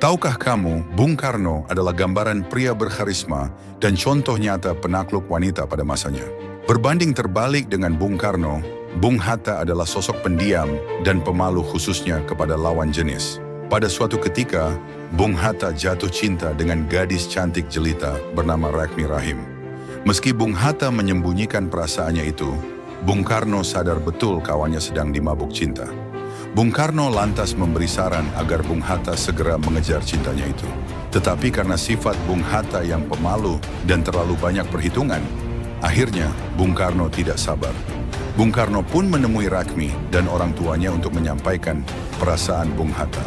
Tahukah kamu, Bung Karno adalah gambaran pria berkarisma dan contoh nyata penakluk wanita pada masanya. Berbanding terbalik dengan Bung Karno, Bung Hatta adalah sosok pendiam dan pemalu khususnya kepada lawan jenis. Pada suatu ketika, Bung Hatta jatuh cinta dengan gadis cantik jelita bernama Rakmi Rahim. Meski Bung Hatta menyembunyikan perasaannya itu, Bung Karno sadar betul kawannya sedang dimabuk cinta. Bung Karno lantas memberi saran agar Bung Hatta segera mengejar cintanya itu. Tetapi karena sifat Bung Hatta yang pemalu dan terlalu banyak perhitungan, akhirnya Bung Karno tidak sabar. Bung Karno pun menemui Rakmi dan orang tuanya untuk menyampaikan perasaan Bung Hatta.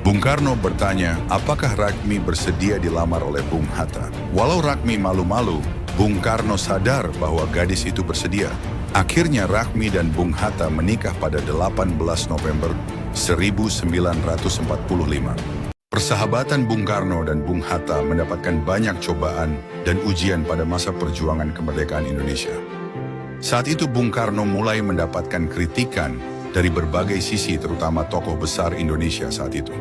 Bung Karno bertanya apakah Rakmi bersedia dilamar oleh Bung Hatta. Walau Rakmi malu-malu, Bung Karno sadar bahwa gadis itu bersedia. Akhirnya Rakmi dan Bung Hatta menikah pada 18 November 1945. Persahabatan Bung Karno dan Bung Hatta mendapatkan banyak cobaan dan ujian pada masa perjuangan kemerdekaan Indonesia. Saat itu Bung Karno mulai mendapatkan kritikan dari berbagai sisi, terutama tokoh besar Indonesia saat itu.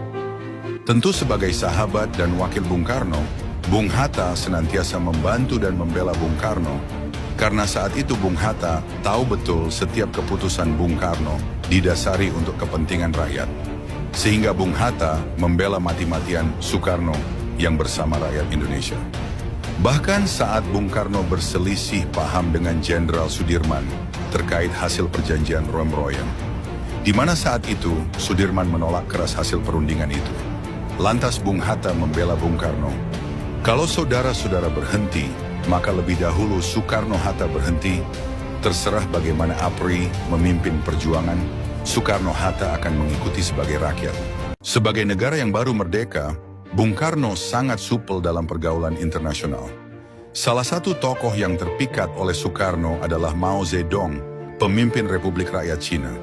Tentu sebagai sahabat dan wakil Bung Karno, Bung Hatta senantiasa membantu dan membela Bung Karno. Karena saat itu Bung Hatta tahu betul setiap keputusan Bung Karno didasari untuk kepentingan rakyat. Sehingga Bung Hatta membela mati-matian Soekarno yang bersama rakyat Indonesia. Bahkan saat Bung Karno berselisih paham dengan Jenderal Sudirman terkait hasil perjanjian Roem-Royen, di mana saat itu Sudirman menolak keras hasil perundingan itu. Lantas Bung Hatta membela Bung Karno. Kalau saudara-saudara berhenti, maka lebih dahulu Soekarno-Hatta berhenti. Terserah bagaimana APRI memimpin perjuangan, Soekarno-Hatta akan mengikuti sebagai rakyat. Sebagai negara yang baru merdeka, Bung Karno sangat supel dalam pergaulan internasional. Salah satu tokoh yang terpikat oleh Soekarno adalah Mao Zedong, pemimpin Republik Rakyat Cina.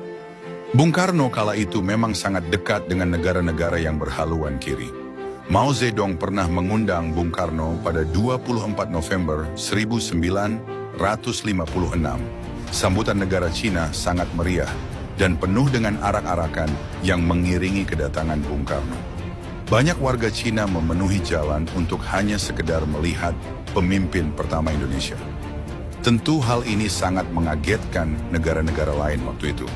Bung Karno kala itu memang sangat dekat dengan negara-negara yang berhaluan kiri. Mao Zedong pernah mengundang Bung Karno pada 24 November 1956. Sambutan negara Cina sangat meriah dan penuh dengan arak-arakan yang mengiringi kedatangan Bung Karno. Banyak warga Cina memenuhi jalan untuk hanya sekedar melihat pemimpin pertama Indonesia. Tentu hal ini sangat mengagetkan negara-negara lain waktu itu.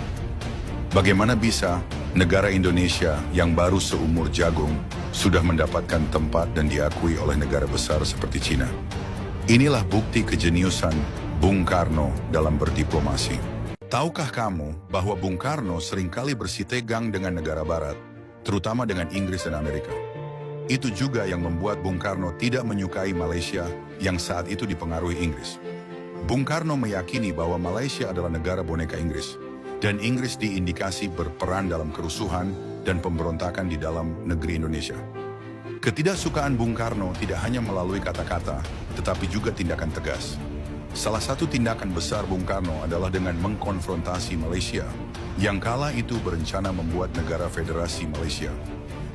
Bagaimana bisa negara Indonesia yang baru seumur jagung sudah mendapatkan tempat dan diakui oleh negara besar seperti Cina? Inilah bukti kejeniusan Bung Karno dalam berdiplomasi. Tahukah kamu bahwa Bung Karno seringkali bersitegang dengan negara barat, terutama dengan Inggris dan Amerika? Itu juga yang membuat Bung Karno tidak menyukai Malaysia yang saat itu dipengaruhi Inggris. Bung Karno meyakini bahwa Malaysia adalah negara boneka Inggris, dan Inggris diindikasi berperan dalam kerusuhan dan pemberontakan di dalam negeri Indonesia. Ketidaksukaan Bung Karno tidak hanya melalui kata-kata, tetapi juga tindakan tegas. Salah satu tindakan besar Bung Karno adalah dengan mengkonfrontasi Malaysia, yang kala itu berencana membuat negara federasi Malaysia,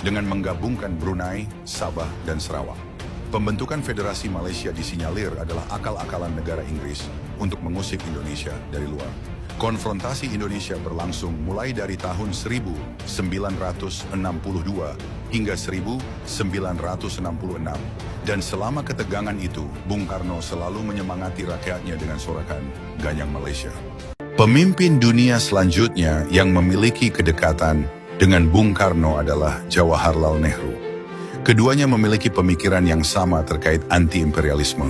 dengan menggabungkan Brunei, Sabah, dan Sarawak. Pembentukan federasi Malaysia disinyalir adalah akal-akalan negara Inggris untuk mengusik Indonesia dari luar. Konfrontasi Indonesia berlangsung mulai dari tahun 1962 hingga 1966. Dan selama ketegangan itu, Bung Karno selalu menyemangati rakyatnya dengan sorakan Ganyang Malaysia. Pemimpin dunia selanjutnya yang memiliki kedekatan dengan Bung Karno adalah Jawaharlal Nehru. Keduanya memiliki pemikiran yang sama terkait anti-imperialisme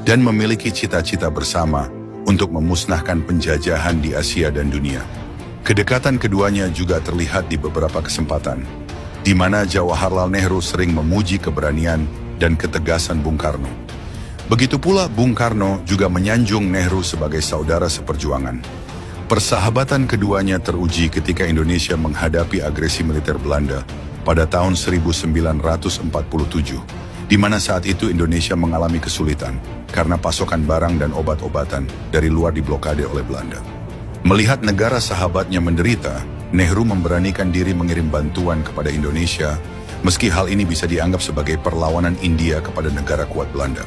dan memiliki cita-cita bersama untuk memusnahkan penjajahan di Asia dan dunia. Kedekatan keduanya juga terlihat di beberapa kesempatan, di mana Jawaharlal Nehru sering memuji keberanian dan ketegasan Bung Karno. Begitu pula Bung Karno juga menyanjung Nehru sebagai saudara seperjuangan. Persahabatan keduanya teruji ketika Indonesia menghadapi agresi militer Belanda pada tahun 1947. Di mana saat itu Indonesia mengalami kesulitan karena pasokan barang dan obat-obatan dari luar diblokade oleh Belanda. Melihat negara sahabatnya menderita, Nehru memberanikan diri mengirim bantuan kepada Indonesia, meski hal ini bisa dianggap sebagai perlawanan India kepada negara kuat Belanda.